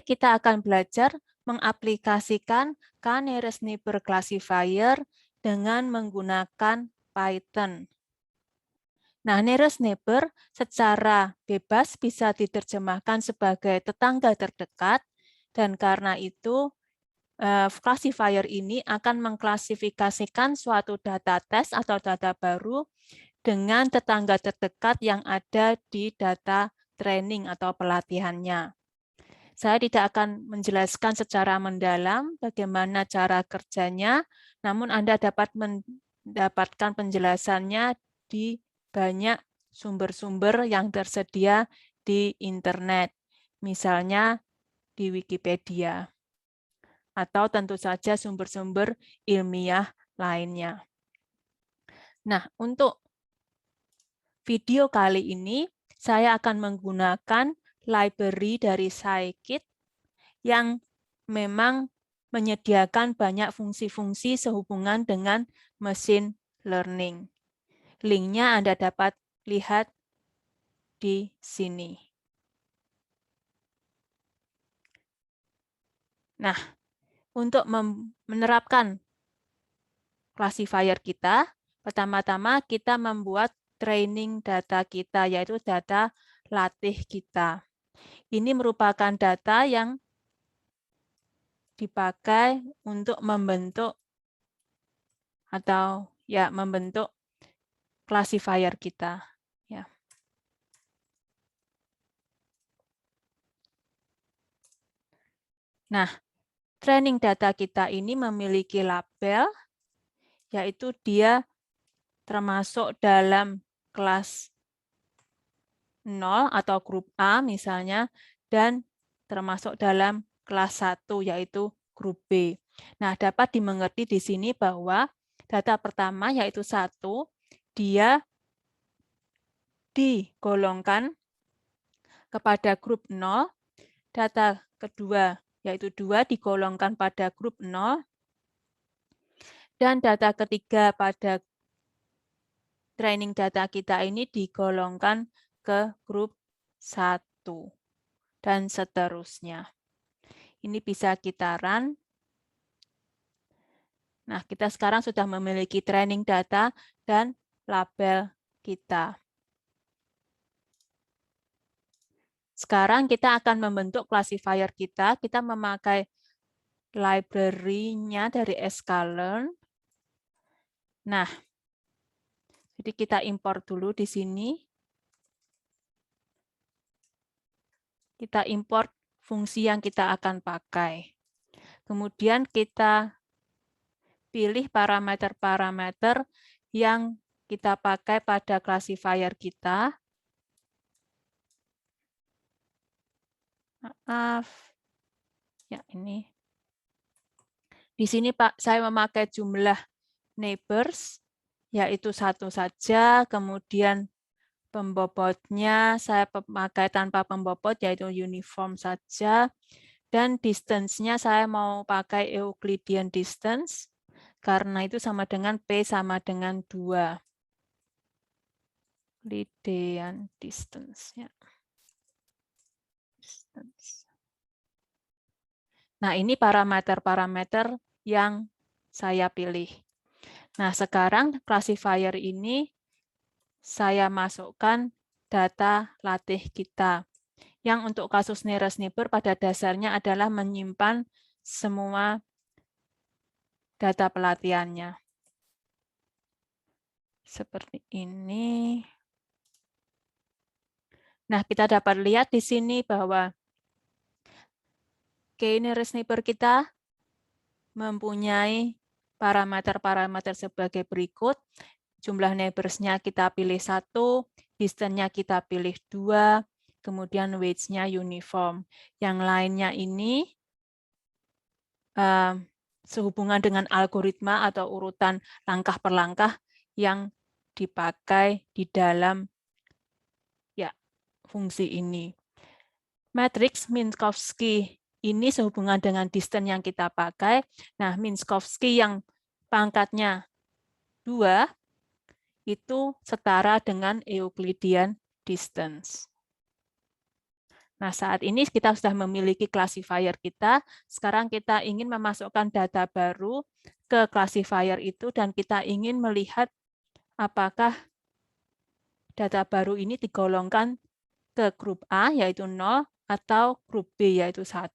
kita akan belajar mengaplikasikan K-nearest neighbor classifier dengan menggunakan Python. Nah, nearest neighbor secara bebas bisa diterjemahkan sebagai tetangga terdekat, dan karena itu classifier ini akan mengklasifikasikan suatu data tes atau data baru dengan tetangga terdekat yang ada di data training atau pelatihannya. Saya tidak akan menjelaskan secara mendalam bagaimana cara kerjanya, namun Anda dapat mendapatkan penjelasannya di banyak sumber-sumber yang tersedia di internet, misalnya di Wikipedia, atau tentu saja sumber-sumber ilmiah lainnya. Nah, untuk video kali ini, saya akan menggunakan library dari Scikit yang memang menyediakan banyak fungsi-fungsi sehubungan dengan machine learning. Linknya Anda dapat lihat di sini. Nah, untuk menerapkan classifier kita, pertama-tama kita membuat training data kita, yaitu data latih kita. Ini merupakan data yang dipakai untuk membentuk atau ya membentuk classifier kita. Ya. Nah, training data kita ini memiliki label, yaitu dia termasuk dalam kelas 0 atau grup A misalnya, dan termasuk dalam kelas 1 yaitu grup B. Nah, dapat dimengerti di sini bahwa data pertama yaitu 1, dia digolongkan kepada grup 0, data kedua yaitu 2 digolongkan pada grup 0, dan data ketiga pada training data kita ini digolongkan ke grup 1, dan seterusnya. Ini bisa kita run. Nah, kita sekarang sudah memiliki training data dan label kita. Sekarang kita akan membentuk classifier kita. Kita memakai library-nya dari sklearn. Nah, jadi kita import dulu di sini. Kita import fungsi yang kita akan pakai. Kemudian kita pilih parameter-parameter yang kita pakai pada classifier kita. Maaf. Ya, ini. Di sini Pak, saya memakai jumlah neighbors, yaitu 1 saja, kemudian pembobotnya saya pakai tanpa pembobot, yaitu uniform saja, dan distance-nya saya mau pakai Euclidean distance, karena itu sama dengan P sama dengan 2. Euclidean distance. Ya. Nah, ini parameter-parameter yang saya pilih. Nah, sekarang classifier ini saya masukkan data latih kita. Yang untuk kasus nearest neighbor pada dasarnya adalah menyimpan semua data pelatihannya. Seperti ini. Nah, kita dapat lihat di sini bahwa nearest neighbor kita mempunyai parameter-parameter sebagai berikut. Jumlah neighbors-nya kita pilih 1, distance-nya kita pilih 2, kemudian weights-nya uniform. Yang lainnya ini sehubungan dengan algoritma atau urutan langkah per langkah yang dipakai di dalam ya fungsi ini. Matriks Minkowski ini sehubungan dengan distance yang kita pakai. Nah, Minkowski yang pangkatnya 2 itu setara dengan Euclidean distance. Nah, saat ini kita sudah memiliki classifier kita. Sekarang kita ingin memasukkan data baru ke classifier itu dan kita ingin melihat apakah data baru ini digolongkan ke grup A yaitu 0 atau grup B yaitu 1.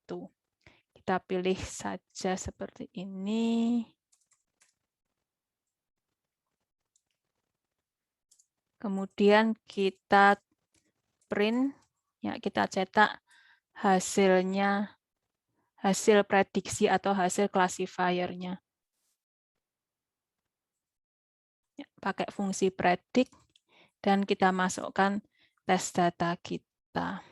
Kita pilih saja seperti ini. Kemudian kita print, ya kita cetak hasilnya, hasil prediksi atau hasil classifier-nya. Ya, pakai fungsi predict dan kita masukkan tes data kita.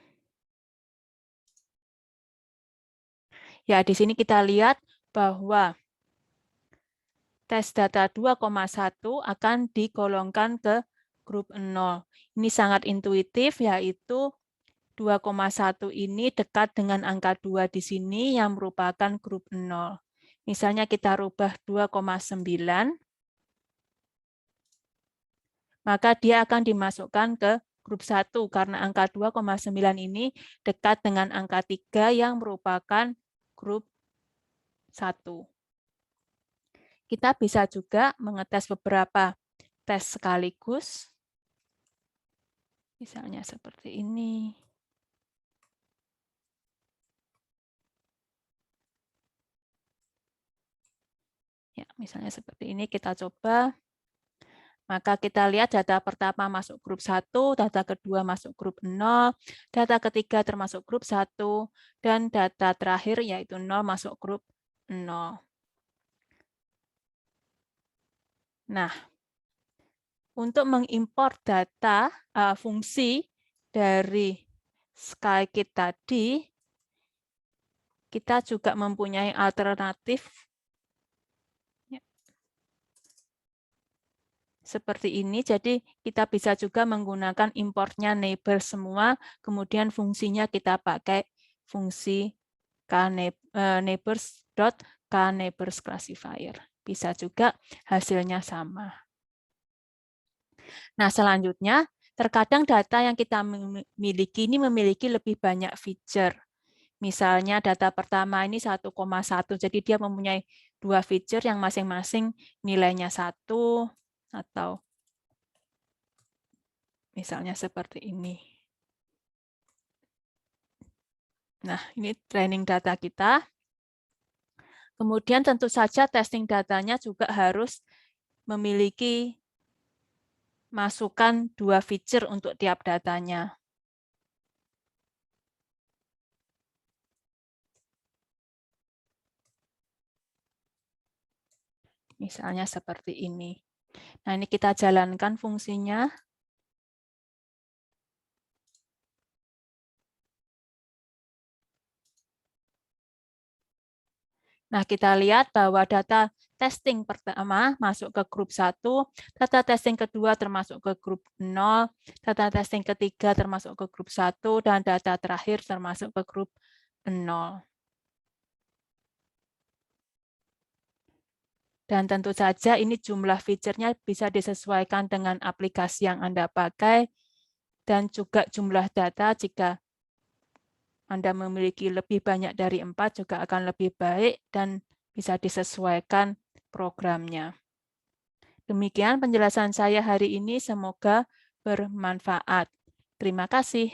Ya, di sini kita lihat bahwa tes data 2,1 akan digolongkan ke grup 0. Ini sangat intuitif, yaitu 2,1 ini dekat dengan angka 2 di sini yang merupakan grup 0. Misalnya kita rubah 2,9, maka dia akan dimasukkan ke grup 1 karena angka 2,9 ini dekat dengan angka 3 yang merupakan grup 1. Kita bisa juga mengetes beberapa tes sekaligus. Misalnya seperti ini. Ya, misalnya seperti ini kita coba. Maka kita lihat data pertama masuk grup 1, data kedua masuk grup 0, data ketiga termasuk grup 1, dan data terakhir yaitu 0 masuk grup 0. Nah, untuk mengimport data fungsi dari Skykit tadi, kita juga mempunyai alternatif seperti ini. Jadi kita bisa juga menggunakan importnya neighbor semua, kemudian fungsinya kita pakai fungsi neighbors.kNeighborsClassifier. Bisa juga hasilnya sama. Nah, selanjutnya, terkadang data yang kita miliki ini memiliki lebih banyak feature. Misalnya data pertama ini 1,1, jadi dia mempunyai 2 feature yang masing-masing nilainya 1, atau misalnya seperti ini. Nah, ini training data kita. Kemudian tentu saja testing datanya juga harus memiliki masukan 2 feature untuk tiap datanya. Misalnya seperti ini. Nah, ini kita jalankan fungsinya. Nah, kita lihat bahwa data testing pertama masuk ke grup 1, data testing kedua termasuk ke grup 0, data testing ketiga termasuk ke grup 1, dan data terakhir termasuk ke grup 0. Dan tentu saja ini jumlah feature-nya bisa disesuaikan dengan aplikasi yang Anda pakai, dan juga jumlah data jika Anda memiliki lebih banyak dari 4 juga akan lebih baik dan bisa disesuaikan programnya. Demikian penjelasan saya hari ini, semoga bermanfaat. Terima kasih.